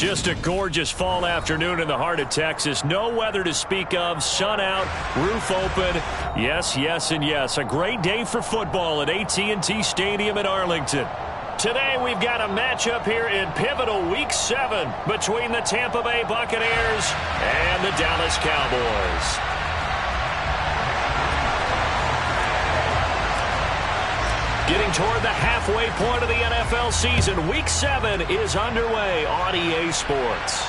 Just a gorgeous fall afternoon in the heart of Texas. No weather to speak of. Sun out, roof open. Yes, yes, and yes. A great day for football at AT&T Stadium in Arlington. Today we've got a matchup here in pivotal Week 7 between the Tampa Bay Buccaneers and the Dallas Cowboys. Getting toward the halfway point of the NFL season, Week 7 is underway on EA Sports.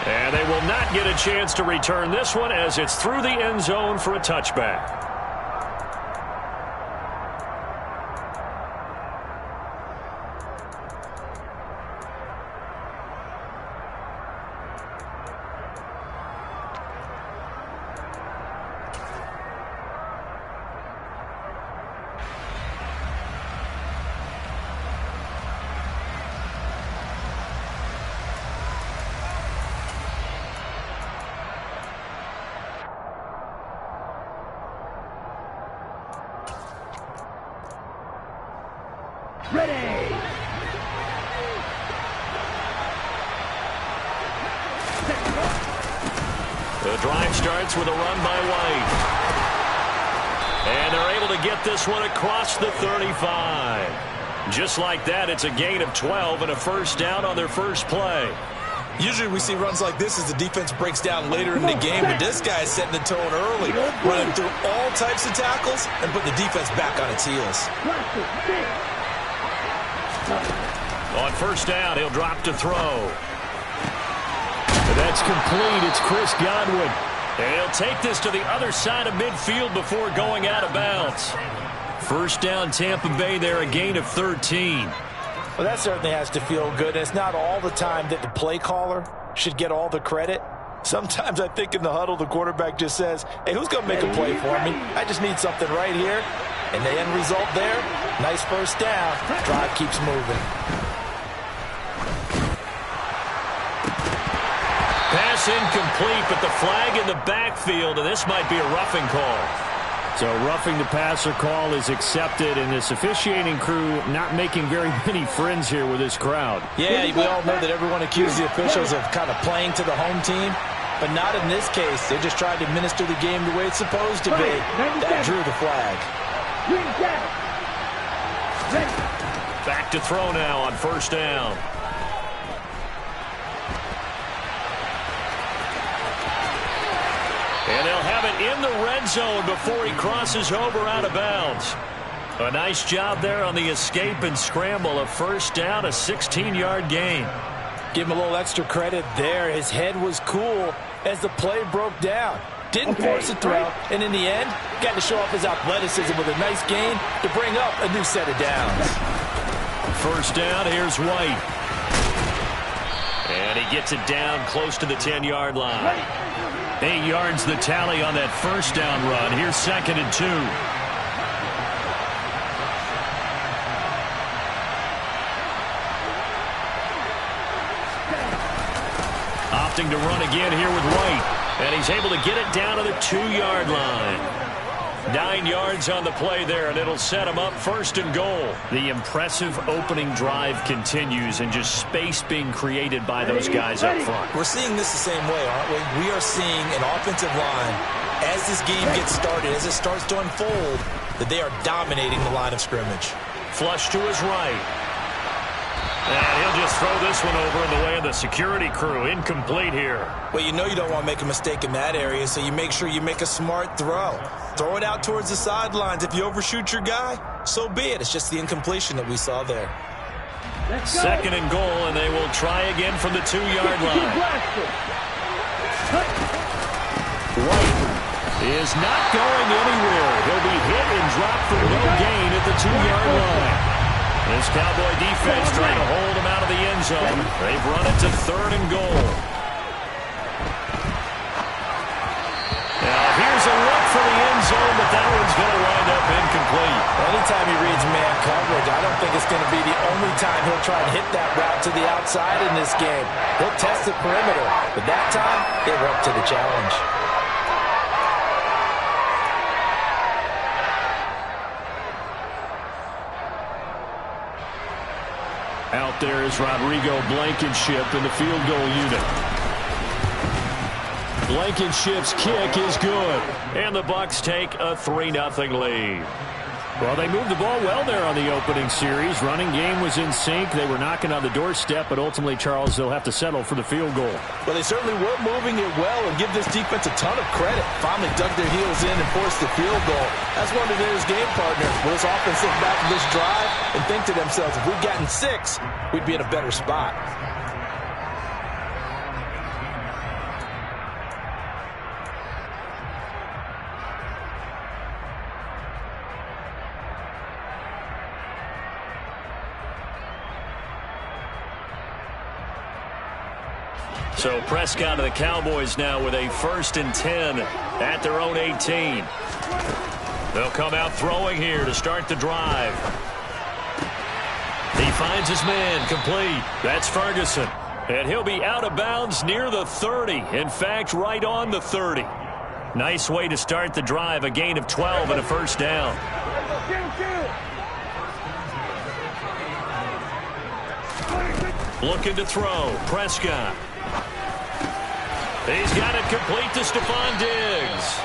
And they will not get a chance to return this one as it's through the end zone for a touchback. Ready! The drive starts with a run by White. And they're able to get this one across the 35. Just like that, it's a gain of 12 and a first down on their first play. Usually we see runs like this as the defense breaks down later in the game, but this guy is setting the tone early, running through all types of tackles and putting the defense back on its heels. On first down, he'll drop to throw. And that's complete. It's Chris Godwin. And he'll take this to the other side of midfield before going out of bounds. First down, Tampa Bay there, a gain of 13. Well, that certainly has to feel good. And it's not all the time that the play caller should get all the credit. Sometimes I think in the huddle, the quarterback just says, hey, who's going to make a play for me? I just need something right here. And the end result there, nice first down. Drive keeps moving. Pass incomplete, but the flag in the backfield, and this might be a roughing call. So roughing the passer call is accepted, and this officiating crew not making very many friends here with this crowd. Yeah, we all know that everyone accused the officials of kind of playing to the home team, but not in this case. They just tried to administer the game the way it's supposed to be. That drew the flag. Back to throw now on first down. And they'll have it in the red zone before he crosses over out of bounds. A nice job there on the escape and scramble. A first down, a 16-yard gain. Give him a little extra credit there. His head was cool as the play broke down. Didn't force a throw, and in the end, got to show off his athleticism with a nice gain to bring up a new set of downs. First down, here's White. And he gets it down close to the 10-yard line. 8 yards the tally on that first down run. Here's 2nd and 2. Opting to run again here with White. And he's able to get it down to the 2-yard line. 9 yards on the play there, and it'll set him up 1st and goal. The impressive opening drive continues, and just space being created by those guys up front. We're seeing this the same way, aren't we? We are seeing an offensive line, as this game gets started, as it starts to unfold, that they are dominating the line of scrimmage. Flush to his right. And he'll just throw this one over in the way of the security crew. Incomplete here. Well, you know you don't want to make a mistake in that area, so you make sure you make a smart throw. Throw it out towards the sidelines. If you overshoot your guy, so be it. It's just the incompletion that we saw there. 2nd and goal, and they will try again from the 2-yard line. White is not going anywhere. He'll be hit and dropped for no gain at the 2-yard line. This Cowboy defense trying to hold him out of the end zone. They've run it to 3rd and goal. Now here's a look for the end zone, but that one's going to wind up incomplete. Anytime he reads man coverage, I don't think it's going to be the only time he'll try and hit that route to the outside in this game. He'll test the perimeter, but that time, they were up to the challenge. Out there is Rodrigo Blankenship in the field goal unit. Blankenship's kick is good. And the Bucks take a 3-0 lead. Well, they moved the ball well there on the opening series. Running game was in sync. They were knocking on the doorstep, but ultimately, Charles, they'll have to settle for the field goal. Well, they certainly were moving it well, and give this defense a ton of credit. Finally dug their heels in and forced the field goal. That's one of their game partners. Will this offense look back at this drive and think to themselves, if we'd gotten 6, we'd be in a better spot. So Prescott of the Cowboys now with a 1st and 10 at their own 18. They'll come out throwing here to start the drive. He finds his man complete. That's Ferguson. And he'll be out of bounds near the 30. In fact, right on the 30. Nice way to start the drive. A gain of 12 and a 1st down. Looking to throw. Prescott. He's got it complete to Stephon Diggs.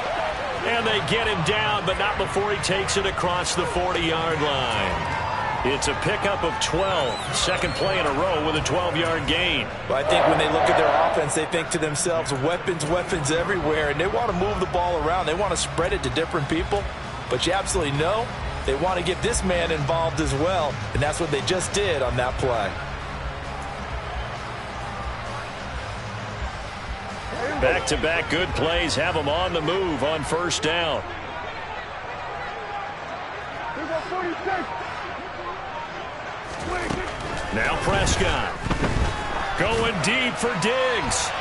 And they get him down, but not before he takes it across the 40-yard line. It's a pickup of 12. Second play in a row with a 12-yard gain. Well, I think when they look at their offense, they think to themselves, weapons, weapons everywhere. And they want to move the ball around. They want to spread it to different people. But you absolutely know they want to get this man involved as well. And that's what they just did on that play. Back-to-back good plays have them on the move on 1st down. Now Prescott. Going deep for Diggs.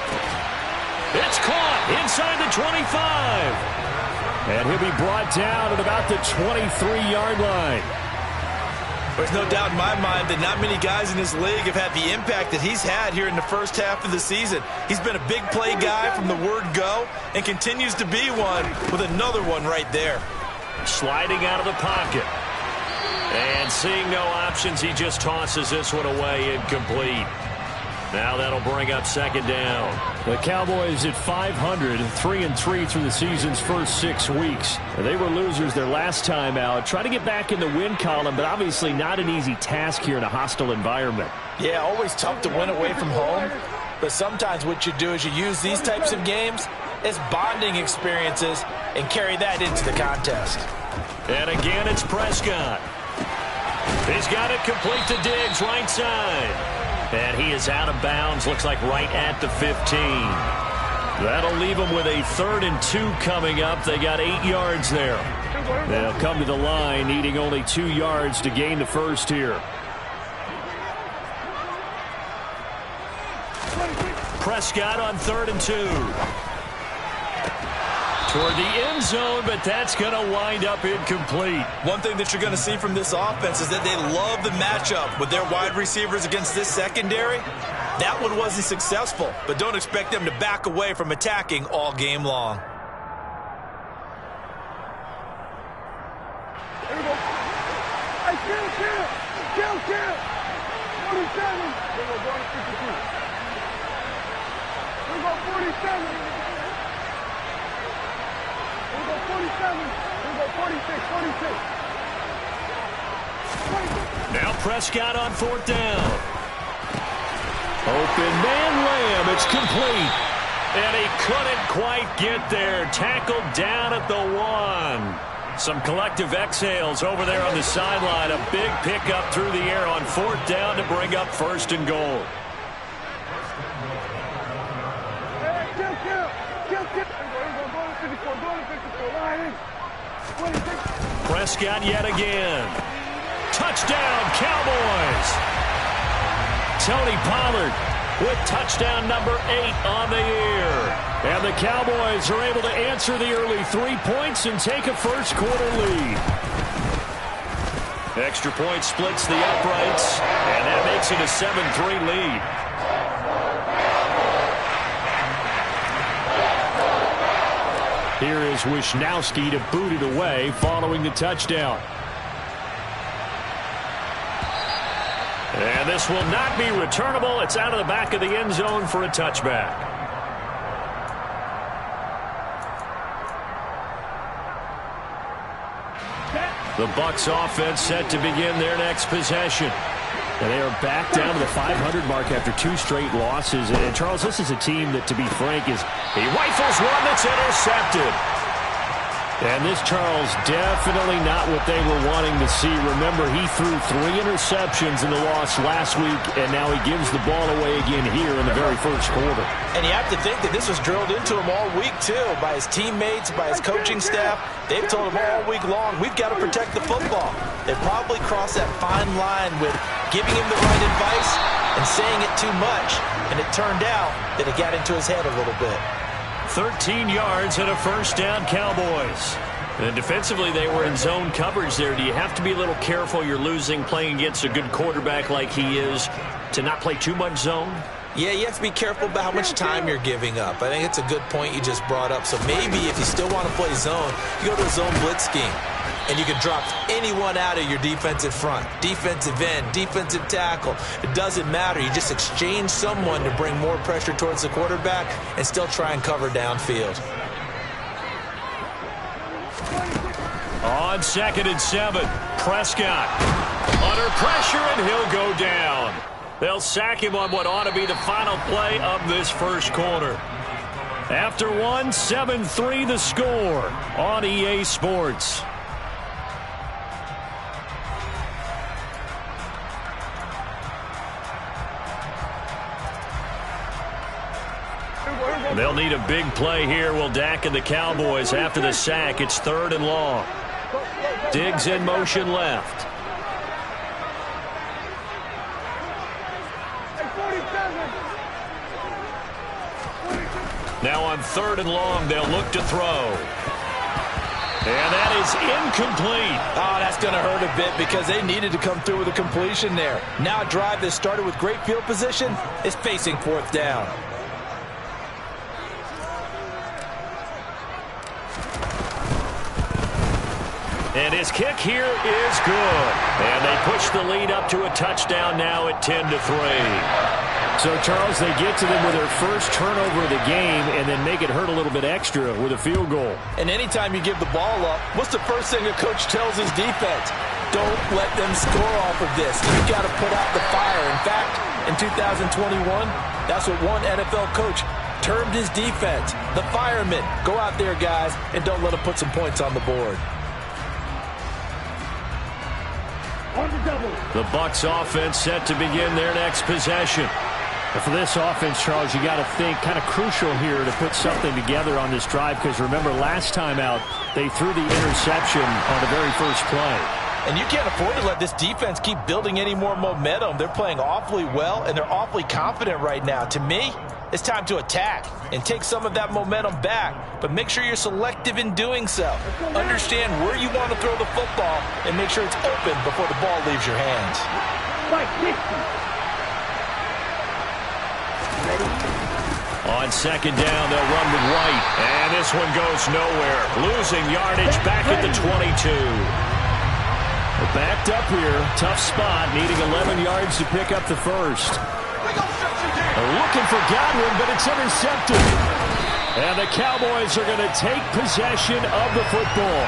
It's caught inside the 25. And he'll be brought down at about the 23-yard line. There's no doubt in my mind that not many guys in this league have had the impact that he's had here in the first half of the season. He's been a big play guy from the word go and continues to be one with another one right there. Sliding out of the pocket. And seeing no options, he just tosses this one away incomplete. Now that'll bring up 2nd down. The Cowboys at 500, 3-3 through the season's first 6 weeks. They were losers their last time out. Try to get back in the win column, but obviously not an easy task here in a hostile environment. Yeah, always tough to win away from home. But sometimes what you do is you use these types of games as bonding experiences and carry that into the contest. And again, it's Prescott. He's got it complete to Diggs, right side. And he is out of bounds, looks like right at the 15. That'll leave them with a 3rd and 2 coming up. They got 8 yards there. They'll come to the line, needing only 2 yards to gain the 1st here. Prescott on 3rd and 2. Toward the end zone, but that's going to wind up incomplete. One thing that you're going to see from this offense is that they love the matchup with their wide receivers against this secondary. That one wasn't successful, but don't expect them to back away from attacking all game long. Here we go. Hey, kill. 47. Here we go, 52. Here we go, 47. 47. We go 46, 46. Now Prescott on 4th down. Open man Lamb. It's complete. And he couldn't quite get there. Tackled down at the 1. Some collective exhales over there on the sideline. A big pickup through the air on 4th down to bring up 1st and goal. Prescott yet again. Touchdown, Cowboys. Tony Pollard with touchdown number 8 on the year. And the Cowboys are able to answer the early 3 points and take a first-quarter lead. Extra point splits the uprights, and that makes it a 7-3 lead. Here is Wisnowski to boot it away following the touchdown. And this will not be returnable. It's out of the back of the end zone for a touchback. The Bucs offense set to begin their next possession. And they are back down to the 500 mark after 2 straight losses. And, Charles, this is a team that, to be frank, is... He rifles one that's intercepted. And this, Charles, definitely not what they were wanting to see. Remember, he threw 3 interceptions in the loss last week, and now he gives the ball away again here in the very first quarter. And you have to think that this was drilled into him all week, too, by his teammates, by his coaching staff. They've told him all week long, we've got to protect the football. They probably crossed that fine line with giving him the right advice and saying it too much. And it turned out that it got into his head a little bit. 13 yards and a first down, Cowboys. And defensively, they were in zone coverage there. Do you have to be a little careful you're losing playing against a good quarterback like he is to not play too much zone? Yeah, you have to be careful about how much time you're giving up. I think it's a good point you just brought up. So maybe if you still want to play zone, you go to a zone blitz scheme. And you can drop anyone out of your defensive front, defensive end, defensive tackle. It doesn't matter. You just exchange someone to bring more pressure towards the quarterback and still try and cover downfield. On 2nd and 7, Prescott under pressure, and he'll go down. They'll sack him on what ought to be the final play of this first quarter. After 1, 7-3 the score on EA Sports. They'll need a big play here. Will Dak and the Cowboys after the sack. It's 3rd and long. Diggs in motion left. Now on 3rd and long, they'll look to throw. And that is incomplete. Oh, that's going to hurt a bit because they needed to come through with a completion there. Now a drive that started with great field position is facing 4th down. And his kick here is good. And they push the lead up to a touchdown now at 10-3. So, Charles, they get to them with their first turnover of the game and then make it hurt a little bit extra with a field goal. And anytime you give the ball up, what's the first thing a coach tells his defense? Don't let them score off of this. You've got to put out the fire. In fact, in 2021, that's what one NFL coach termed his defense. The firemen. Go out there, guys, and don't let them put some points on the board. The Bucs offense set to begin their next possession. And for this offense, Charles, you got to think kind of crucial here to put something together on this drive because remember last time out they threw the interception on the very first play. And you can't afford to let this defense keep building any more momentum. They're playing awfully well, and they're awfully confident right now. To me, it's time to attack and take some of that momentum back. But make sure you're selective in doing so. Understand where you want to throw the football and make sure it's open before the ball leaves your hands. On 2nd down, they'll run with White. And this one goes nowhere. Losing yardage back at the 22. They're backed up here. Tough spot. Needing 11 yards to pick up the first. They're looking for Godwin, but it's intercepted. And the Cowboys are going to take possession of the football.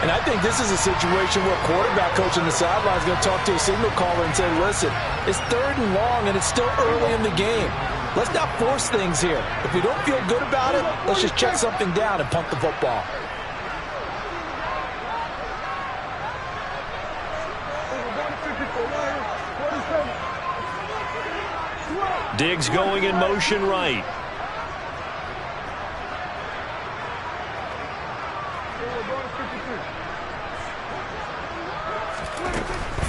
And I think this is a situation where quarterback coach on the sideline is going to talk to a signal caller and say, listen, it's 3rd and long and it's still early in the game. Let's not force things here. If we don't feel good about it, let's just check something down and punt the football. Diggs going in motion right.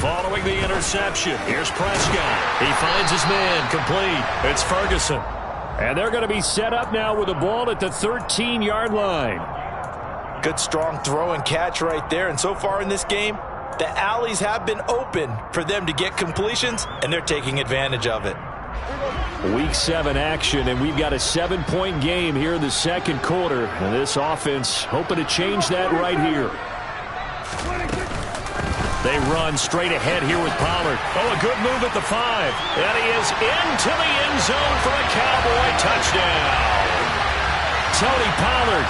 Following the interception, here's Prescott. He finds his man, complete. It's Ferguson. And they're going to be set up now with the ball at the 13-yard line. Good, strong throw and catch right there. And so far in this game, the alleys have been open for them to get completions, and they're taking advantage of it. Week 7 action, and we've got a 7-point game here in the second quarter. And this offense hoping to change that right here. They run straight ahead here with Pollard. Oh, a good move at the 5. And he is into the end zone for a Cowboy touchdown. Tony Pollard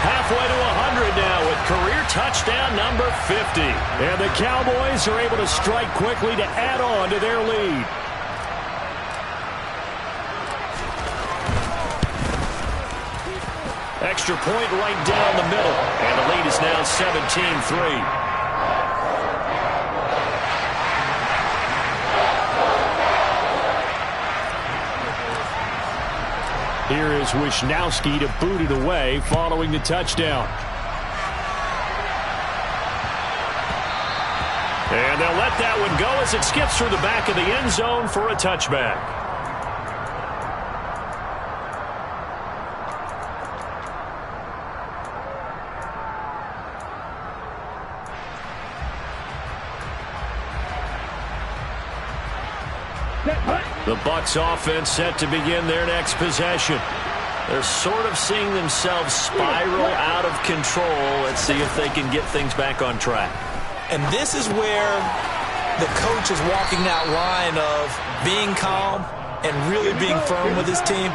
halfway to 100 now with career touchdown number 50. And the Cowboys are able to strike quickly to add on to their lead. Extra point right down the middle. And the lead is now 17-3. Here is Wisnowski to boot it away following the touchdown. And they'll let that one go as it skips through the back of the end zone for a touchback. The Bucs offense set to begin their next possession. They're sort of seeing themselves spiral out of control. Let's see if they can get things back on track. And this is where the coach is walking that line of being calm and really being firm with his team.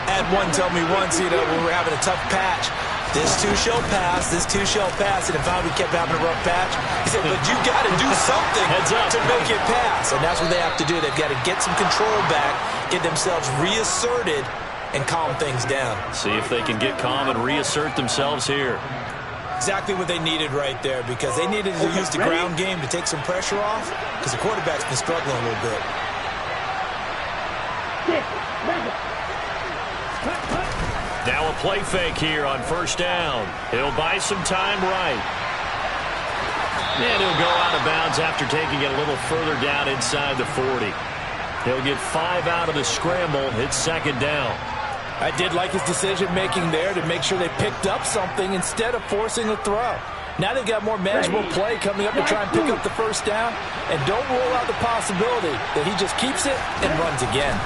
Had one tell me once, when we were having a tough patch, this too shall pass, this too shall pass. And if we kept having a rough patch, he said, but you got to do something to make it pass. And that's what they have to do. They've got to get some control back, get themselves reasserted, and calm things down. See if they can get calm and reassert themselves here. Exactly what they needed right there, because they needed to use the ground game to take some pressure off, because the quarterback's been struggling a little bit. Now a play fake here on first down. He'll buy some time right. And he'll go out of bounds after taking it a little further down inside the 40. He'll get 5 out of the scramble. It's second down. I did like his decision-making there to make sure they picked up something instead of forcing a throw. Now they've got more manageable play coming up to try and pick up the first down. And don't rule out the possibility that he just keeps it and runs again.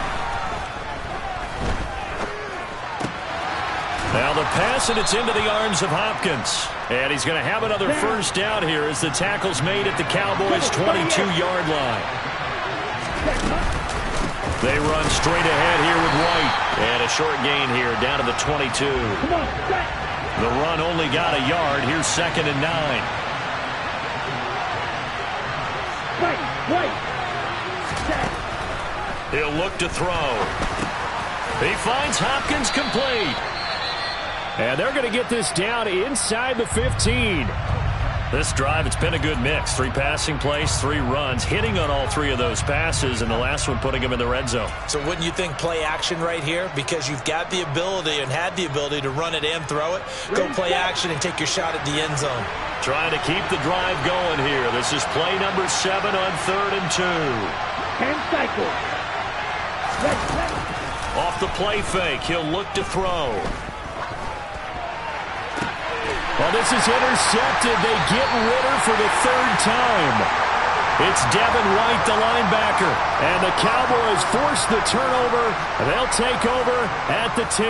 Now the pass, and it's into the arms of Hopkins. And he's going to have another first down here as the tackle's made at the Cowboys' 22-yard line. They run straight ahead here with White. And a short gain here down to the 22. The run only got a yard. Here's second and 9. He'll look to throw. He finds Hopkins complete. And they're going to get this down inside the 15. This drive, it's been a good mix. 3 passing plays, 3 runs, hitting on all 3 of those passes, and the last one putting them in the red zone. So wouldn't you think play action right here? Because you've got the ability and had the ability to run it and throw it. Go play action and take your shot at the end zone. Trying to keep the drive going here. This is play number 7 on 3rd and 2. 10 cycles. Off the play fake, he'll look to throw. Well, this is intercepted. They get Ritter for the 3rd time. It's Devin White, the linebacker. And the Cowboys force the turnover. They'll take over at the 10.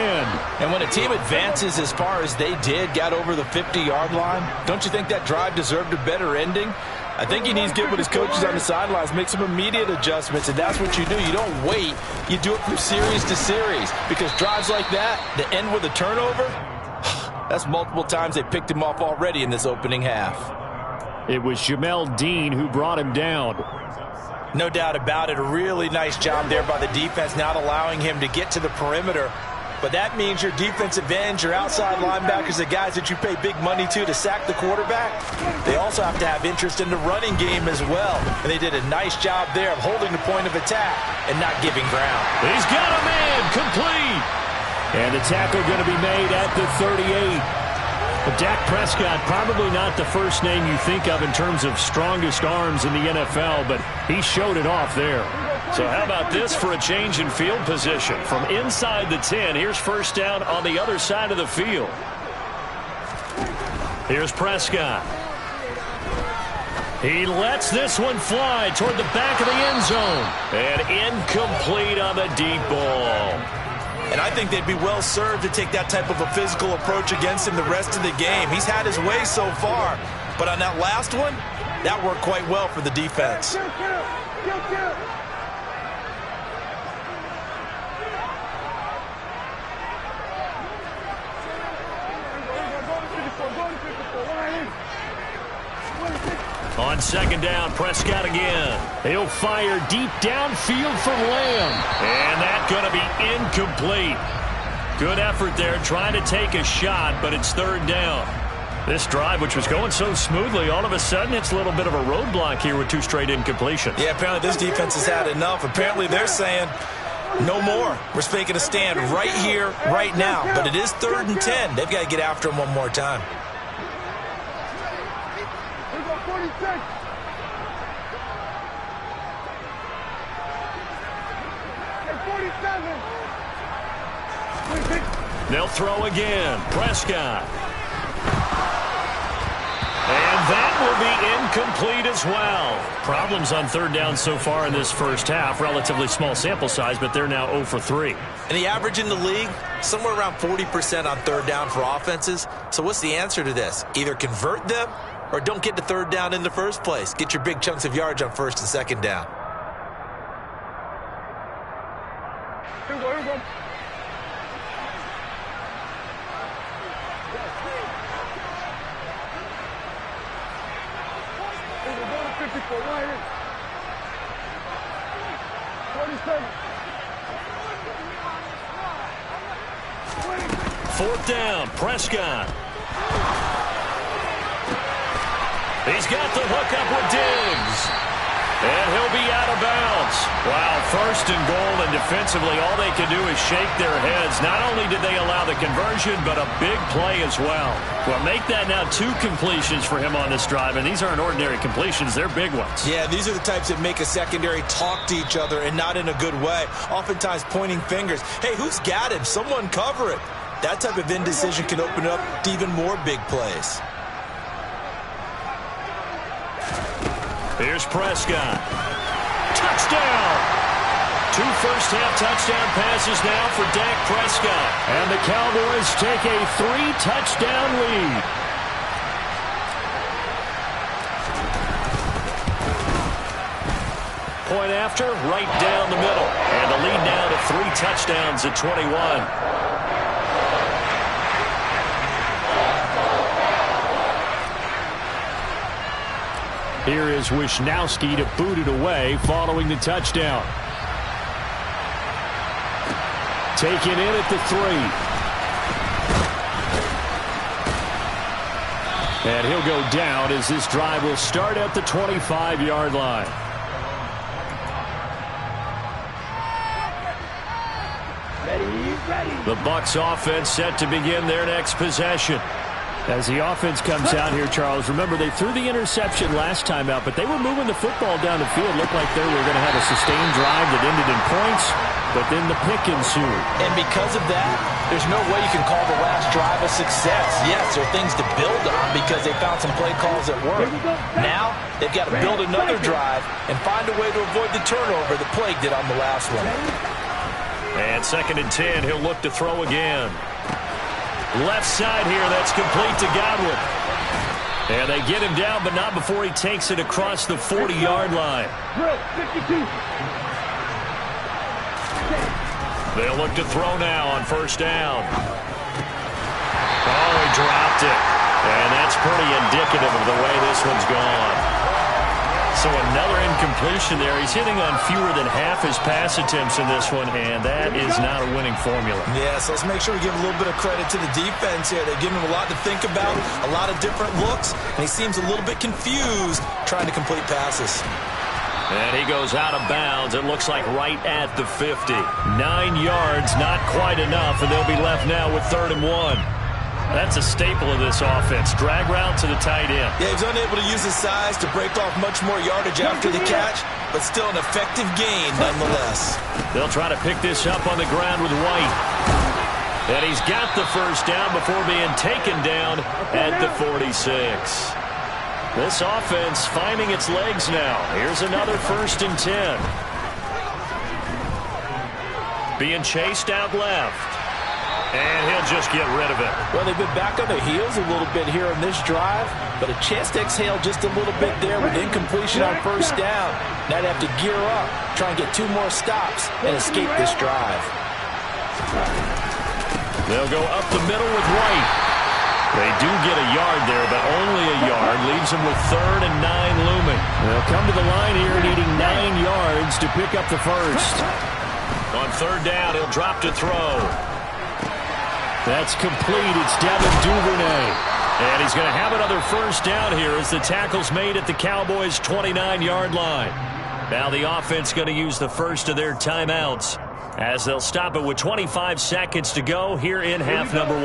And when a team advances as far as they did, got over the 50-yard line, don't you think that drive deserved a better ending? I think he needs to get with his coaches on the sidelines, make some immediate adjustments, and that's what you do. You don't wait. You do it from series to series, because drives like that end with a turnover, that's multiple times they picked him off already in this opening half. It was Jamel Dean who brought him down. No doubt about it. A really nice job there by the defense, not allowing him to get to the perimeter. But that means your defensive ends, your outside linebackers, the guys that you pay big money to sack the quarterback, they also have to have interest in the running game as well. And they did a nice job there of holding the point of attack and not giving ground. He's got a man complete. And the tackle going to be made at the 38. But Dak Prescott, probably not the first name you think of in terms of strongest arms in the NFL, but he showed it off there. So how about this for a change in field position? From inside the 10, here's first down on the other side of the field. Here's Prescott. He lets this one fly toward the back of the end zone. And incomplete on the deep ball. And I think they'd be well served to take that type of a physical approach against him the rest of the game. He's had his way so far, but on that last one, That worked quite well for the defense. On second down, Prescott again. He'll fire deep downfield for Lamb. And that's going to be incomplete. Good effort there trying to take a shot, but it's third down. This drive, which was going so smoothly, all of a sudden it's a little bit of a roadblock here with 2 straight incompletions. Yeah, apparently this defense has had enough. Apparently they're saying no more. We're making a stand right here, right now. But it is 3rd and 10. They've got to get after him one more time. 46. They'll throw again. Prescott. And that will be incomplete as well. Problems on third down so far in this first half. Relatively small sample size, but they're now 0 for 3. And the average in the league, somewhere around 40% on third down for offenses. So what's the answer to this? Either convert them or don't get to third down in the first place. Get your big chunks of yards on first and second down. Here we go. For Ryan. 47. 4th down, Prescott. He's got the hookup with Diggs. And he'll be out of bounds. Wow, 1st and goal, and defensively all they can do is shake their heads. Not only did they allow the conversion, but a big play as well. Well, make that now 2 completions for him on this drive, and these aren't ordinary completions. They're big ones. Yeah, these are the types that make a secondary talk to each other and not in a good way. Oftentimes pointing fingers. Hey, who's got him? Someone cover it. That type of indecision can open up to even more big plays. Here's Prescott. Touchdown! 2 first-half touchdown passes now for Dak Prescott. And the Cowboys take a 3-touchdown lead. Point after, right down the middle. And the lead now to 3 touchdowns at 21. Here is Wisnowski to boot it away following the touchdown. Taken in at the 3. And he'll go down as this drive will start at the 25-yard line. The Bucs offense set to begin their next possession. As the offense comes out here, Charles, remember they threw the interception last time out, but they were moving the football down the field. Looked like they were going to have a sustained drive that ended in points, but then the pick ensued. And because of that, there's no way you can call the last drive a success. Yes, there are things to build on because they found some play calls that work. Now, they've got to build another drive and find a way to avoid the turnover that plagued it on the last one. And 2nd and 10, he'll look to throw again. Left side here, that's complete to Godwin. And they get him down, but not before he takes it across the 40-yard line. They'll look to throw now on 1st down. Oh, he dropped it. And that's pretty indicative of the way this one's gone. So another incompletion there. He's hitting on fewer than half his pass attempts in this one, and that is not a winning formula. Yeah, so let's make sure we give a little bit of credit to the defense here. They give him a lot to think about, a lot of different looks, and he seems a little bit confused trying to complete passes. And he goes out of bounds. It looks like right at the 50. 9 yards, not quite enough, and they'll be left now with 3rd and 1. That's a staple of this offense. Drag route to the tight end. Yeah, he's unable to use his size to break off much more yardage after the catch, but still an effective gain nonetheless. They'll try to pick this up on the ground with White. And he's got the 1st down before being taken down at the 46. This offense finding its legs now. Here's another 1st and 10. Being chased out left. And he'll just get rid of it. Well, they've been back on their heels a little bit here in this drive, but a chance to exhale just a little bit there with incompletion on first down. Now they have to gear up, try and get 2 more stops, and escape this drive. They'll go up the middle with White. They do get a yard there, but only a yard. Leaves them with 3rd and 9 looming. They'll come to the line here needing 9 yards to pick up the first. On 3rd down, he'll drop to throw. That's complete. It's Gettin Dubbed. And he's going to have another first down here as the tackle's made at the Cowboys' 29-yard line. Now the offense going to use the first of their timeouts as they'll stop it with 25 seconds to go here in half number 1.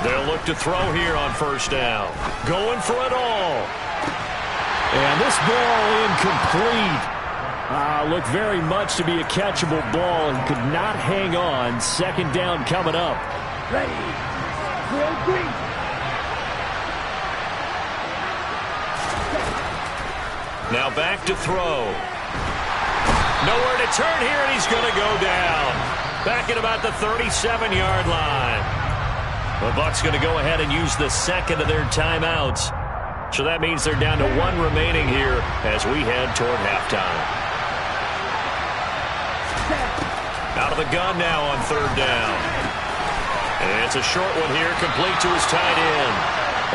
They'll look to throw here on first down. Going for it all. And this ball incomplete. Looked very much to be a catchable ball and could not hang on. 2nd down coming up. Ready. 3. Now back to throw. Nowhere to turn here, and he's going to go down. Back at about the 37-yard line. The Bucs going to go ahead and use the second of their timeouts. So that means they're down to 1 remaining here as we head toward halftime. Out of the gun now on 3rd down. And it's a short one here, complete to his tight end.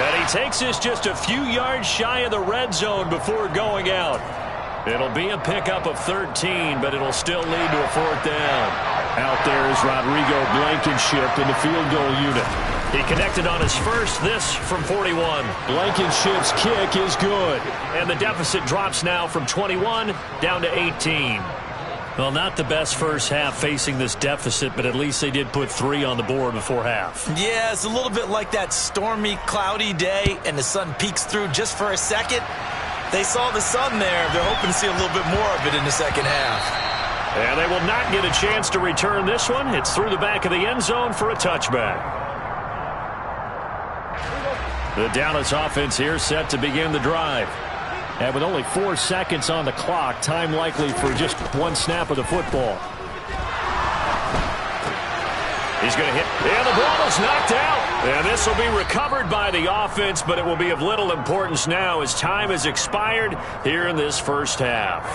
And he takes this just a few yards shy of the red zone before going out. It'll be a pickup of 13, but it'll still lead to a 4th down. Out there is Rodrigo Blankenship in the field goal unit. He connected on his first, this from 41. Blankenship's kick is good. And the deficit drops now from 21 down to 18. Well, not the best first half facing this deficit, but at least they did put 3 on the board before half. Yeah, it's a little bit like that stormy, cloudy day, and the sun peeks through just for a second. They saw the sun there. They're hoping to see a little bit more of it in the second half. And they will not get a chance to return this one. It's through the back of the end zone for a touchback. The Dallas offense here set to begin the drive. And with only 4 seconds on the clock, time likely for just 1 snap of the football. He's going to hit. And the ball is knocked out. And this will be recovered by the offense, but it will be of little importance now as time has expired here in this first half.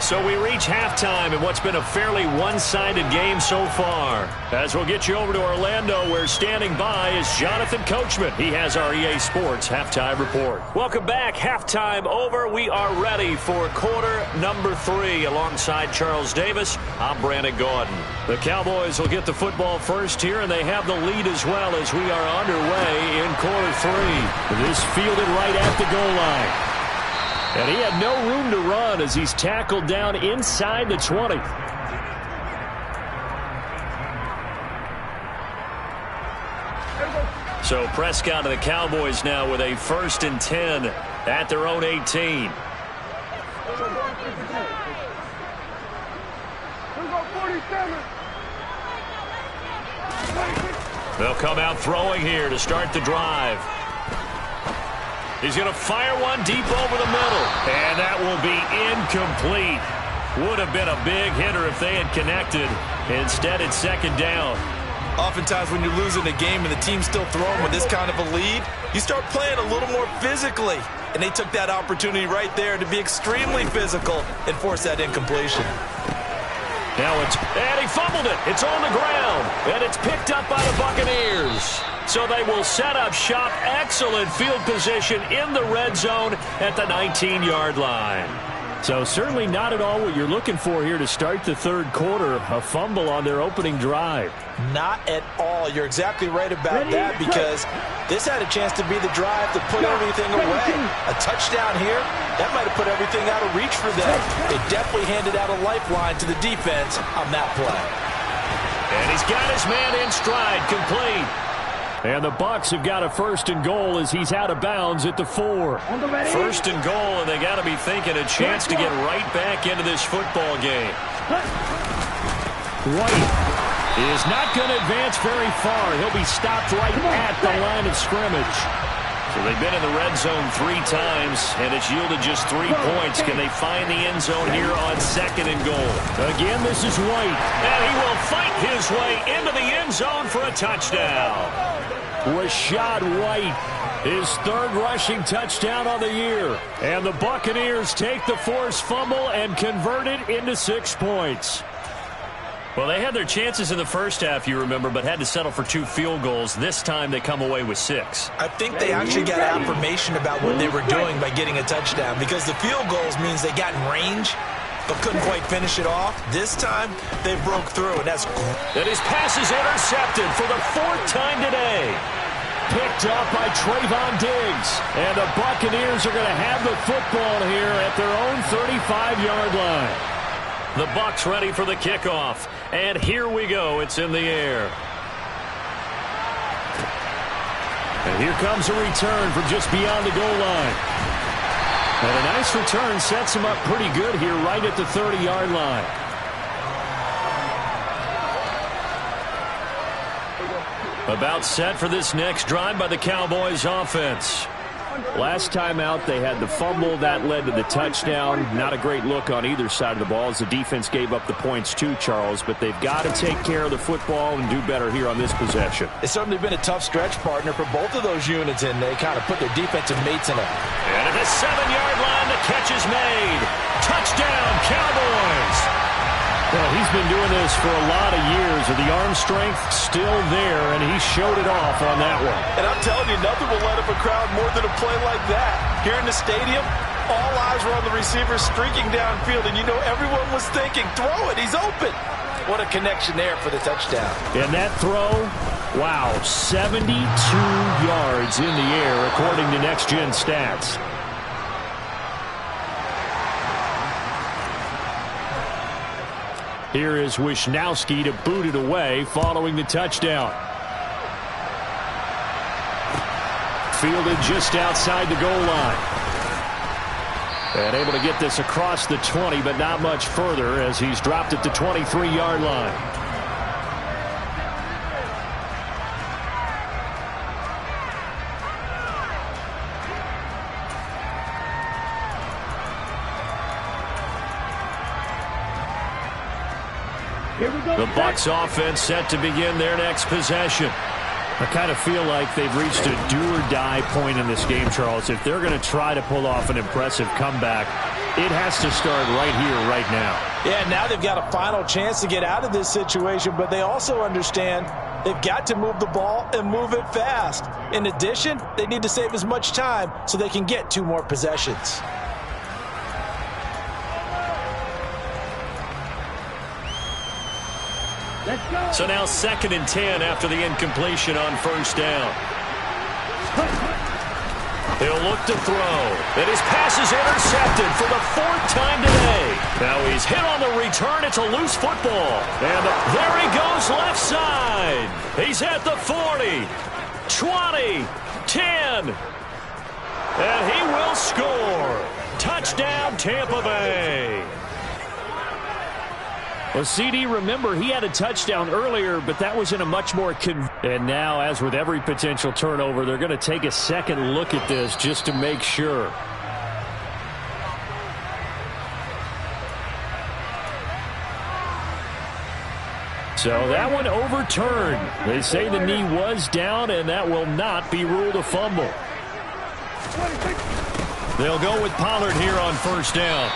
So we reach halftime in what's been a fairly one-sided game so far. As we'll get you over to Orlando, where standing by is Jonathan Coachman. He has our EA Sports Halftime Report. Welcome back. Halftime over. We are ready for quarter number 3. Alongside Charles Davis, I'm Brandon Gordon. The Cowboys will get the football first here, and they have the lead as well as we are underway in quarter 3. This fielded right at the goal line. And he had no room to run as he's tackled down inside the 20. So Prescott and the Cowboys now with a 1st and 10 at their own 18. They'll come out throwing here to start the drive. He's going to fire one deep over the middle. And that will be incomplete. Would have been a big hitter if they had connected. Instead, it's 2nd down. Oftentimes when you're losing a game and the team's still throwing with this kind of a lead, you start playing a little more physically. And they took that opportunity right there to be extremely physical and force that incompletion. Now and he fumbled it. It's on the ground. And it's picked up by the Buccaneers. So they will set up shop. Excellent field position in the red zone at the 19-yard line. So certainly not at all what you're looking for here to start the 3rd quarter. A fumble on their opening drive. Not at all. You're exactly right about that, because this had a chance to be the drive to put everything away. A touchdown here, that might have put everything out of reach for them. It definitely handed out a lifeline to the defense on that play. And he's got his man in stride, complete. And the Bucs have got a 1st and goal as he's out of bounds at the 4. 1st and goal, and they got to be thinking a chance to get right back into this football game. White is not going to advance very far. He'll be stopped right at the line of scrimmage. So they've been in the red zone 3 times, and it's yielded just 3 points. Can they find the end zone here on 2nd and goal? Again, this is White. And he will fight his way into the end zone for a touchdown. Rashad White, his 3rd rushing touchdown on the year. And the Buccaneers take the forced fumble and convert it into 6 points. Well, they had their chances in the first half, you remember, but had to settle for 2 field goals. This time they come away with 6. I think they actually got affirmation about what they were doing by getting a touchdown, because the field goals means they got in range but couldn't quite finish it off. This time they broke through, and that's great. And his pass is intercepted for the 4th time today. Picked up by Trayvon Diggs. And the Buccaneers are going to have the football here at their own 35-yard line. The Bucs ready for the kickoff. And here we go. It's in the air. And here comes a return from just beyond the goal line. And a nice return sets him up pretty good here right at the 30-yard line. About set for this next drive by the Cowboys offense. Last time out, they had the fumble. That led to the touchdown. Not a great look on either side of the ball as the defense gave up the points too, Charles. But they've got to take care of the football and do better here on this possession. It's certainly been a tough stretch, partner, for both of those units, and they kind of put their defensive mates in a... And at the 7-yard line, the catch is made. Touchdown, Cowboys! Well, he's been doing this for a lot of years, and the arm strength still there, and he showed it off on that one. And I'm telling you, nothing will light up a crowd more than a play like that. Here in the stadium, all eyes were on the receiver streaking downfield, and you know everyone was thinking, throw it, he's open. What a connection there for the touchdown. And that throw, wow, 72 yards in the air, according to Next Gen Stats. Here is Wisnowski to boot it away following the touchdown. Fielded just outside the goal line. And able to get this across the 20, but not much further as he's dropped at the 23-yard line. The Bucs offense set to begin their next possession. I kind of feel like they've reached a do-or-die point in this game, Charles. If they're going to try to pull off an impressive comeback, it has to start right here, right now. Yeah, now they've got a final chance to get out of this situation, but they also understand they've got to move the ball and move it fast. In addition, they need to save as much time so they can get 2 more possessions. So now 2nd and 10 after the incompletion on 1st down. He'll look to throw. And his pass is intercepted for the 4th time today. Now he's hit on the return. It's a loose football. And there he goes left side. He's at the 40, 20, 10. And he will score. Touchdown, Tampa Bay. Well, CD, remember, he had a touchdown earlier, but that was in a much more and now, as with every potential turnover, they're going to take a second look at this just to make sure. So that one overturned. They say the knee was down, and that will not be ruled a fumble. They'll go with Pollard here on 1st down.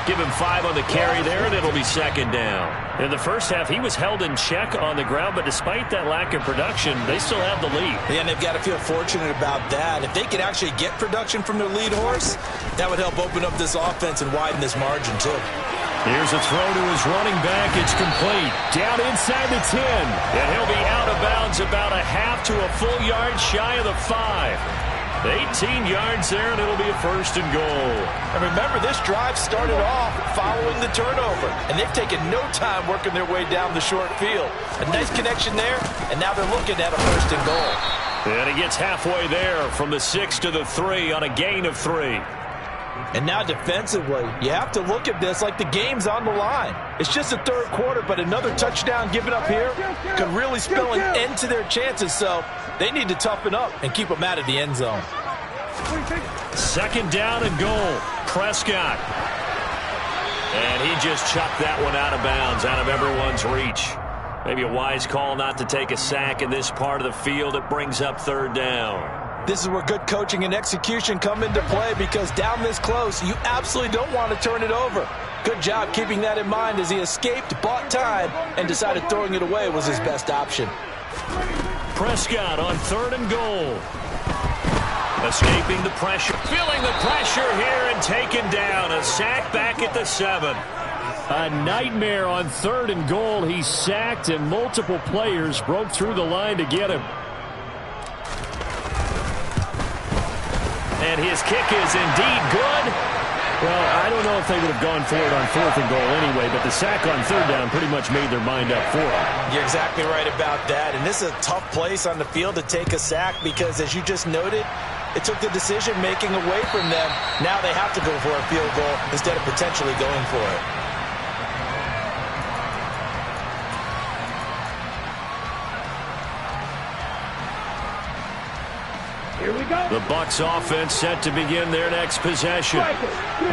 Give him 5 on the carry there, and it'll be 2nd down. In the first half, he was held in check on the ground, but despite that lack of production, they still have the lead. Yeah, and they've got to feel fortunate about that. If they could actually get production from their lead horse, that would help open up this offense and widen this margin, too. Here's a throw to his running back. It's complete. Down inside the 10. And he'll be out of bounds about a half to a full yard shy of the 5. 18 yards there, and it'll be a 1st and goal. And remember, this drive started off following the turnover, and they've taken no time working their way down the short field. A nice connection there, and now they're looking at a 1st and goal. And he gets halfway there from the 6 to the 3 on a gain of 3. And now defensively, you have to look at this like the game's on the line. It's just the third quarter, but another touchdown given up here could really spell an end to their chances. So they need to toughen up and keep them out of the end zone. Second down and goal. Prescott. And he just chucked that one out of bounds, out of everyone's reach. Maybe a wise call not to take a sack in this part of the field. It brings up third down. This is where good coaching and execution come into play, because down this close, you absolutely don't want to turn it over. Good job keeping that in mind as he escaped, bought time, and decided throwing it away was his best option. Prescott on third and goal. Escaping the pressure. Feeling the pressure here and taken down. A sack back at the 7. A nightmare on third and goal. He sacked, and multiple players broke through the line to get him. And his kick is indeed good. Well, I don't know if they would have gone for it on fourth and goal anyway, but the sack on third down pretty much made their mind up for it. You're exactly right about that. And this is a tough place on the field to take a sack because, as you just noted, it took the decision-making away from them. Now they have to go for a field goal instead of potentially going for it. Here we go. The Bucs offense set to begin their next possession.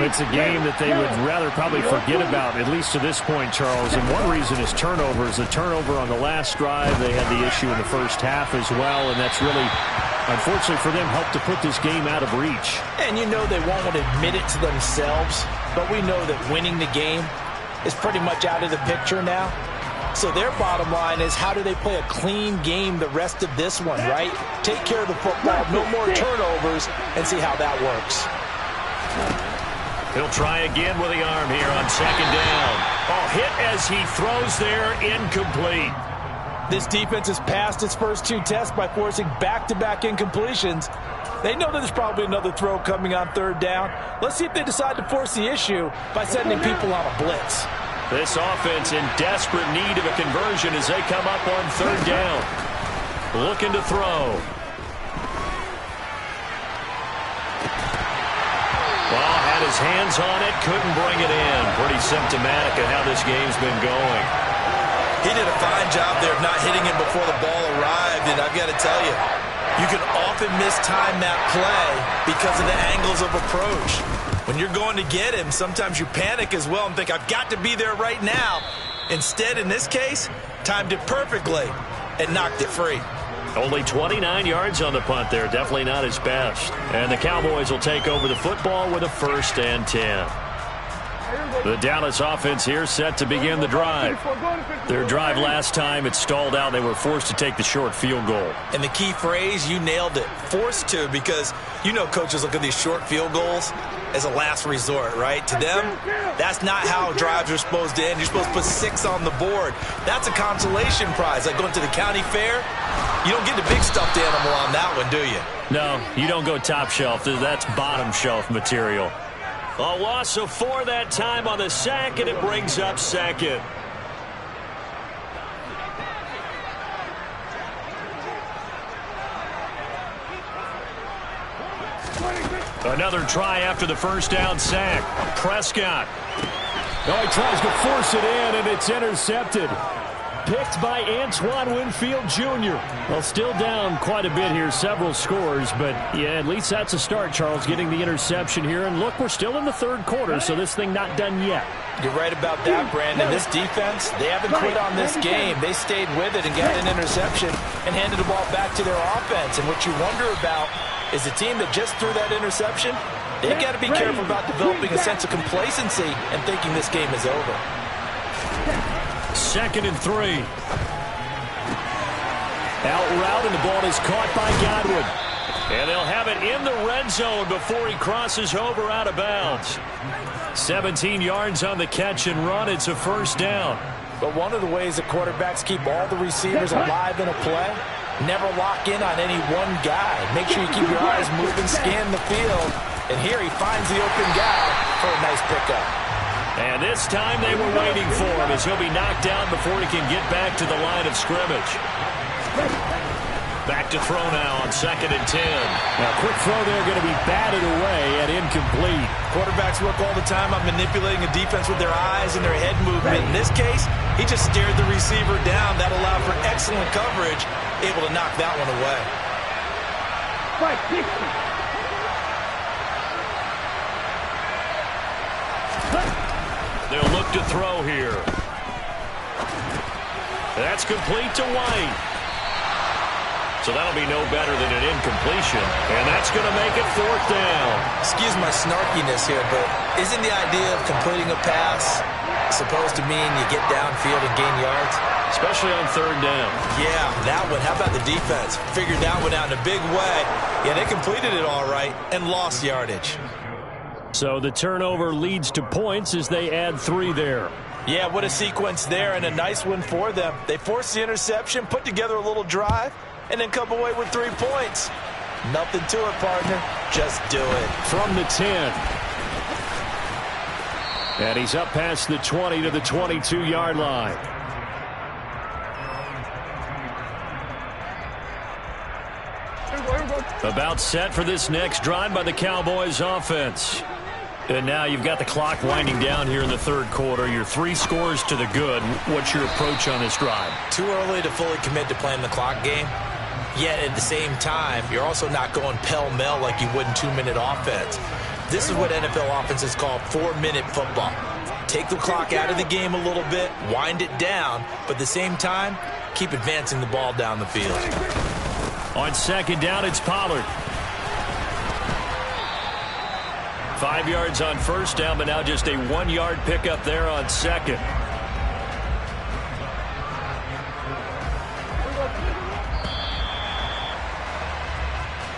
It's a game that they would rather probably forget about, at least to this point, Charles. And one reason is turnovers. The turnover on the last drive, they had the issue in the first half as well, and that's really, unfortunately for them, helped to put this game out of reach. And you know they won't want to admit it to themselves, but we know that winning the game is pretty much out of the picture now. So their bottom line is, how do they play a clean game the rest of this one, right? Take care of the football, no more turnovers, and see how that works. He'll try again with the arm here on second down. Oh, hit as he throws there, incomplete. This defense has passed its first 2 tests by forcing back-to-back incompletions. They know that there's probably another throw coming on third down. Let's see if they decide to force the issue by sending people on a blitz. This offense in desperate need of a conversion as they come up on third down. Looking to throw. Well, had his hands on it, couldn't bring it in. Pretty symptomatic of how this game's been going. He did a fine job there of not hitting him before the ball arrived, and I've got to tell you, you can often mistime that play because of the angles of approach. When you're going to get him, sometimes you panic as well and think, I've got to be there right now. Instead, in this case, timed it perfectly and knocked it free. Only 29 yards on the punt there. Definitely not his best. And the Cowboys will take over the football with a 1st and 10. The Dallas offense here set to begin the drive. Their drive last time, it stalled out. They were forced to take the short field goal. And the key phrase, you nailed it, forced to, because you know coaches look at these short field goals as a last resort, right? To them, that's not how drives are supposed to end. You're supposed to put 6 on the board. That's a consolation prize. Like going to the county fair, you don't get the big stuffed animal on that one, do you? No, you don't go top shelf. That's bottom shelf material. A loss of 4 that time on the sack, and it brings up second. Another try after the first down sack. Prescott. Oh, he tries to force it in, and it's intercepted. Picked by Antoine Winfield Jr. Well, still down quite a bit here, several scores, but yeah, at least that's a start, Charles, getting the interception here. And look, we're still in the third quarter, so this thing not done yet. You're right about that, Brandon. This defense, they haven't quit on this game. They stayed with it and got an interception and handed the ball back to their offense. And what you wonder about is the team that just threw that interception, they've got to be careful about developing a sense of complacency and thinking this game is over. 2nd and 3. Out route, and the ball is caught by Godwin. And they'll have it in the red zone before he crosses over out of bounds. 17 yards on the catch and run. It's a 1st down. But one of the ways that quarterbacks keep all the receivers alive in a play, never lock in on any one guy. Make sure you keep your eyes moving, scan the field. And here he finds the open guy for a nice pickup. And this time they were waiting for him as he'll be knocked down before he can get back to the line of scrimmage. Back to throw now on 2nd and 10. Now, quick throw there, going to be batted away and incomplete. Quarterbacks work all the time on manipulating a defense with their eyes and their head movement. In this case, he just stared the receiver down. That allowed for excellent coverage, able to knock that one away. They'll look to throw here. That's complete to White. So that'll be no better than an incompletion. And that's going to make it 4th down. Excuse my snarkiness here, but isn't the idea of completing a pass supposed to mean you get downfield and gain yards? Especially on 3rd down. Yeah, that one. How about the defense? Figured that one out in a big way. Yeah, they completed it all right and lost yardage. So the turnover leads to points as they add 3 there. Yeah, what a sequence there, and a nice one for them. They forced the interception, put together a little drive, and then come away with 3 points. Nothing to it, partner. Just do it. From the 10. And he's up past the 20 to the 22-yard line. About set for this next drive by the Cowboys offense. And now you've got the clock winding down here in the 3rd quarter. Your 3 scores to the good. What's your approach on this drive? Too early to fully commit to playing the clock game. Yet at the same time, you're also not going pell-mell like you would in 2-minute offense. This is what NFL offenses call 4-minute football. Take the clock out of the game a little bit, wind it down, but at the same time, keep advancing the ball down the field. On 2nd down, it's Pollard. 5 yards on 1st down, but now just a 1-yard pickup there on 2nd.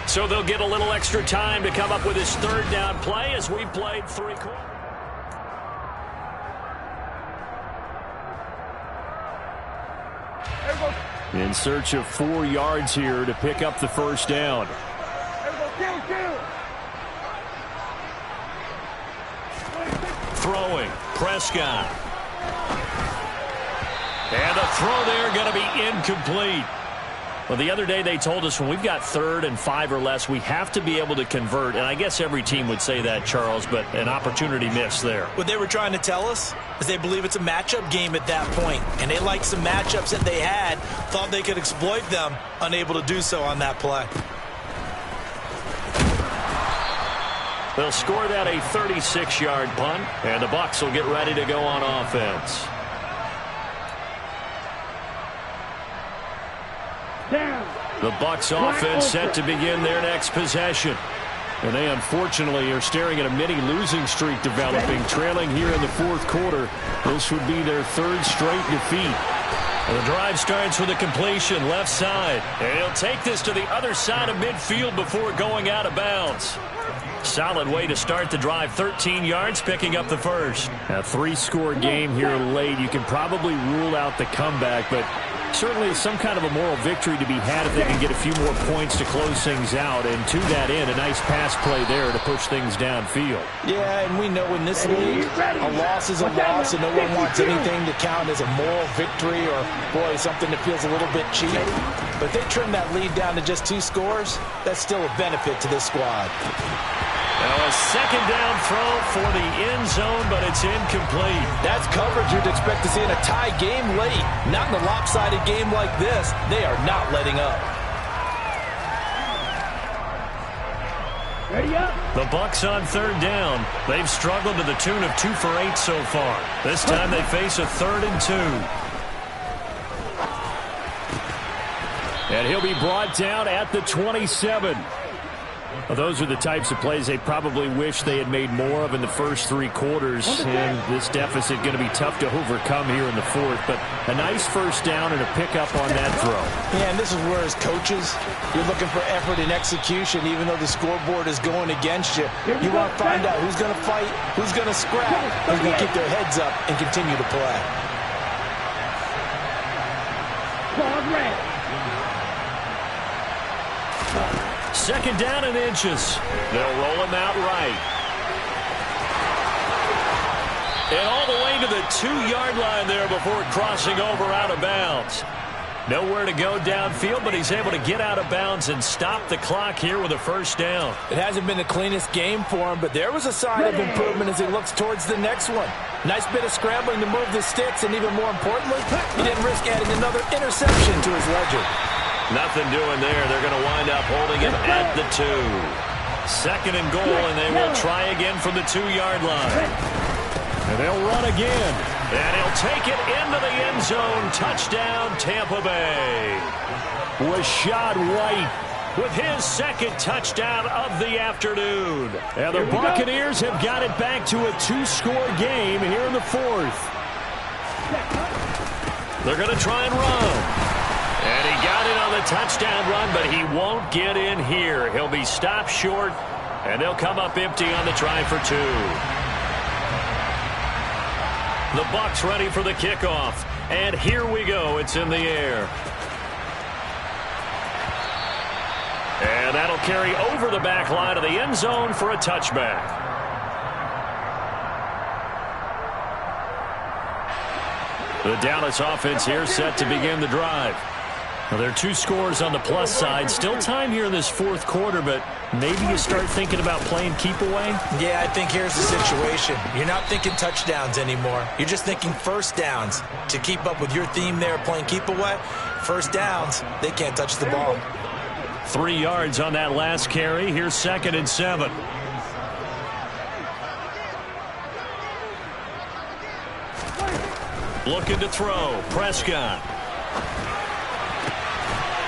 So they'll get a little extra time to come up with his 3rd down play as we played 3 quarters. In search of 4 yards here to pick up the 1st down. Throwing, Prescott. And the throw there going to be incomplete. Well, the other day they told us when we've got 3rd and 5 or less, we have to be able to convert. And I guess every team would say that, Charles, but an opportunity missed there. What they were trying to tell us is they believe it's a matchup game at that point. And they liked some matchups that they had, thought they could exploit them, unable to do so on that play. They'll score that a 36-yard punt, and the Bucs will get ready to go on offense. The Bucs offense set to begin their next possession. And they unfortunately are staring at a mini losing streak developing, trailing here in the 4th quarter. This would be their 3rd straight defeat. And the drive starts with a completion left side. And he'll take this to the other side of midfield before going out of bounds. Solid way to start the drive. 13 yards, picking up the 1st. A 3-score game here late. You can probably rule out the comeback, but certainly some kind of a moral victory to be had if they can get a few more points to close things out. And to that end, a nice pass play there to push things downfield. Yeah, and we know in this league, a loss is a loss, and no one wants anything to count as a moral victory or, boy, something that feels a little bit cheap. But they trim that lead down to just 2 scores. That's still a benefit to this squad. Now a 2nd down throw for the end zone, but it's incomplete. That's coverage you'd expect to see in a tie game late. Not in a lopsided game like this. They are not letting up. Ready up. The Bucs on 3rd down. They've struggled to the tune of 2 for 8 so far. This time they face a 3rd and 2. And he'll be brought down at the 27. Well, those are the types of plays they probably wish they had made more of in the first 3 quarters. And this deficit going to be tough to overcome here in the 4th. But a nice 1st down and a pickup on that throw. Yeah, and this is where, as coaches, you're looking for effort and execution, even though the scoreboard is going against you. You want to find out who's going to fight, who's going to scrap, who's going to keep their heads up and continue to play. Ball red. 2nd down and inches. They'll roll him out right. And all the way to the 2-yard line there before crossing over out of bounds. Nowhere to go downfield, but he's able to get out of bounds and stop the clock here with a first down. It hasn't been the cleanest game for him, but there was a sign of improvement as he looks towards the next one. Nice bit of scrambling to move the sticks, and even more importantly, he didn't risk adding another interception to his ledger. Nothing doing there. They're going to wind up holding him at the 2. 2nd and goal, and they will try again from the 2-yard line. And they'll run again. And he'll take it into the end zone. Touchdown, Tampa Bay. Rashad White with his 2nd touchdown of the afternoon. And the Buccaneers have got it back to a 2-score game here in the 4th. They're going to try and run. And he got it on the touchdown run, but he won't get in here. He'll be stopped short, and they'll come up empty on the try for 2. The Bucs ready for the kickoff. And here we go. It's in the air. And that'll carry over the back line of the end zone for a touchback. The Dallas offense here set to begin the drive. Well, there are 2 scores on the plus side. Still time here in this 4th quarter, but maybe you start thinking about playing keep away? Yeah, I think here's the situation. You're not thinking touchdowns anymore. You're just thinking first downs. To keep up with your theme there, playing keep away, first downs, they can't touch the ball. 3 yards on that last carry. Here's 2nd and 7. Looking to throw. Prescott.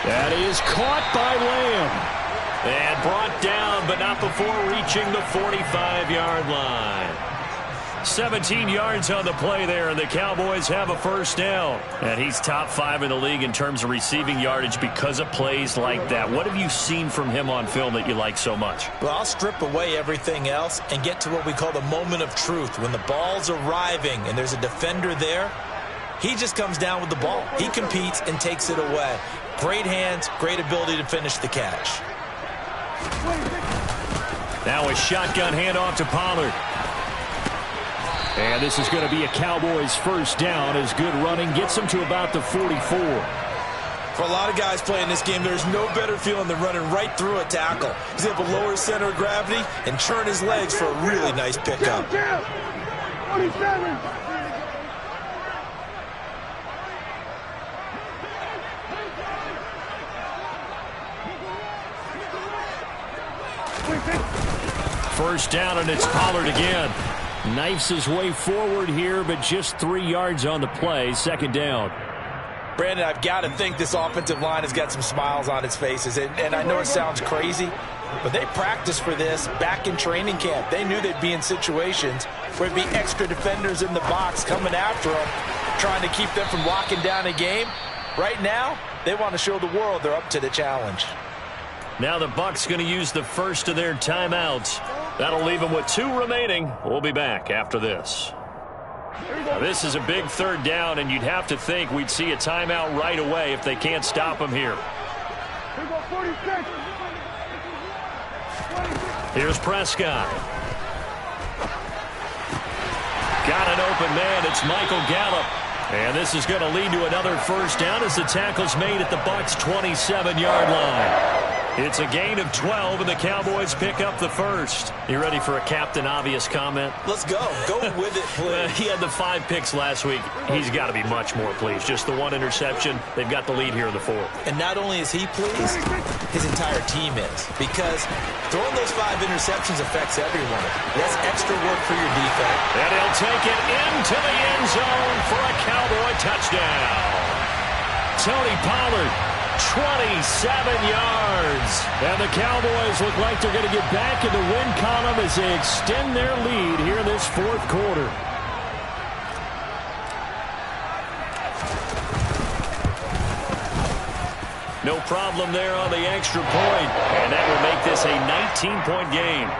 That is caught by Lamb. And brought down, but not before reaching the 45-yard line. 17 yards on the play there, and the Cowboys have a first down. And he's top 5 in the league in terms of receiving yardage because of plays like that. What have you seen from him on film that you like so much? Well, I'll strip away everything else and get to what we call the moment of truth. When the ball's arriving and there's a defender there, he just comes down with the ball. He competes and takes it away. Great hands, great ability to finish the catch. Now a shotgun handoff to Pollard. And this is going to be a Cowboys first down as good running gets them to about the 44. For a lot of guys playing this game, there's no better feeling than running right through a tackle. He's able to lower his center of gravity and turn his legs for a really nice pickup. 47. First down, and it's Pollard again. Knifes his way forward here, but just 3 yards on the play. 2nd down. Brandon, I've got to think this offensive line has got some smiles on its faces. And I know it sounds crazy, but they practiced for this back in training camp. They knew they'd be in situations where there'd be extra defenders in the box coming after them, trying to keep them from locking down a game. Right now, they want to show the world they're up to the challenge. Now the Bucs going to use the first of their timeouts. That'll leave them with 2 remaining. We'll be back after this. Now, this is a big 3rd down, and you'd have to think we'd see a timeout right away if they can't stop him here. Here's Prescott. Got an open man. It's Michael Gallup. And this is going to lead to another first down as the tackle's made at the Bucs' 27-yard line. It's a gain of 12, and the Cowboys pick up the first. You ready for a Captain Obvious comment? Let's go. Go with it, please. He had the 5 picks last week. He's got to be much more pleased. Just the 1 interception. They've got the lead here in the 4th. And not only is he pleased, his entire team is. Because throwing those 5 interceptions affects everyone. That's extra work for your defense. And he'll take it into the end zone for a Cowboy touchdown. Tony Pollard, 27 yards. And the Cowboys look like they're going to get back in the win column as they extend their lead here in this 4th quarter. No problem there on the extra point. And that will make this a 19-point game.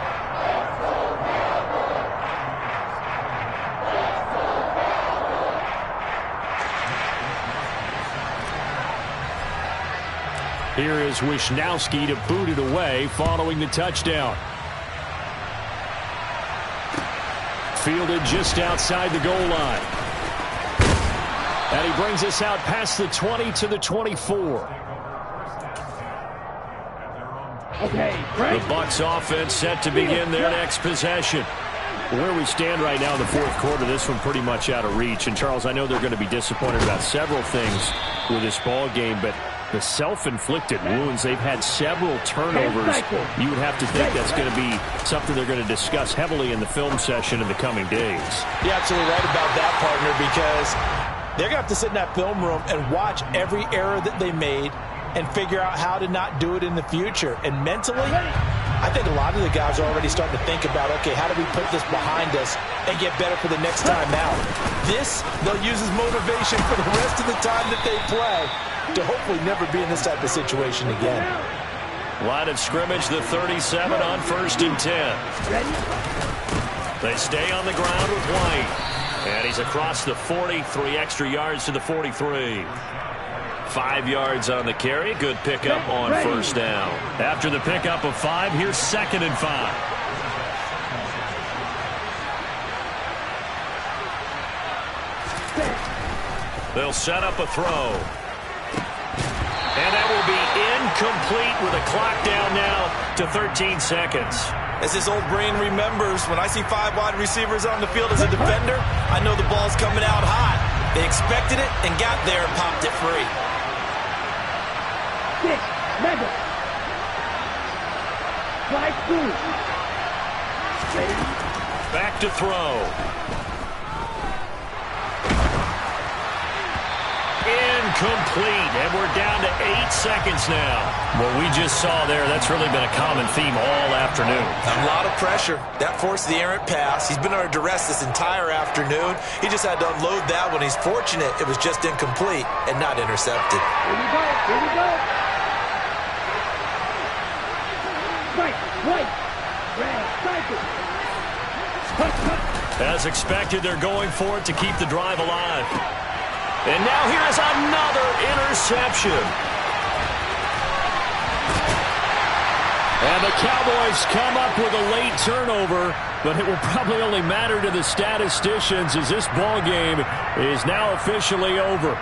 Here is Wisnowski to boot it away following the touchdown. Fielded just outside the goal line. And And he brings us out past the 20 to the 24. The Bucs offense set to begin their next possession. Where we stand right now in the fourth quarter, this one pretty much out of reach. And, Charles, I know they're going to be disappointed about several things with this ball game, but the self-inflicted wounds, they've had several turnovers. You would have to think that's going to be something they're going to discuss heavily in the film session in the coming days. You're absolutely right about that, partner, because they're going to have to sit in that film room and watch every error that they made and figure out how to not do it in the future. And mentally, I think a lot of the guys are already starting to think about, okay, how do we put this behind us and get better for the next time out? This, they'll use as motivation for the rest of the time that they play to hopefully never be in this type of situation again. Line of scrimmage, the 37 on 1st and 10. They stay on the ground with White. And he's across the 40, 3 extra yards to the 43. 5 yards on the carry. Good pickup on 1st down. After the pickup of 5, here's 2nd and 5. They'll set up a throw. And that will be incomplete with a clock down now to 13 seconds. As his old brain remembers, when I see 5 wide receivers on the field as a defender, I know the ball's coming out hot. They expected it and got there and popped it free. Back to throw. Incomplete, and we're down to 8 seconds now. What we just saw there, that's really been a common theme all afternoon. A lot of pressure. That forced the errant pass. He's been under duress this entire afternoon. He just had to unload that one. He's fortunate it was just incomplete and not intercepted. Here we go. Here we go. White. Red. Cycle. As expected, they're going for it to keep the drive alive. And now here's another interception. And the Cowboys come up with a late turnover, but it will probably only matter to the statisticians as this ball game is now officially over.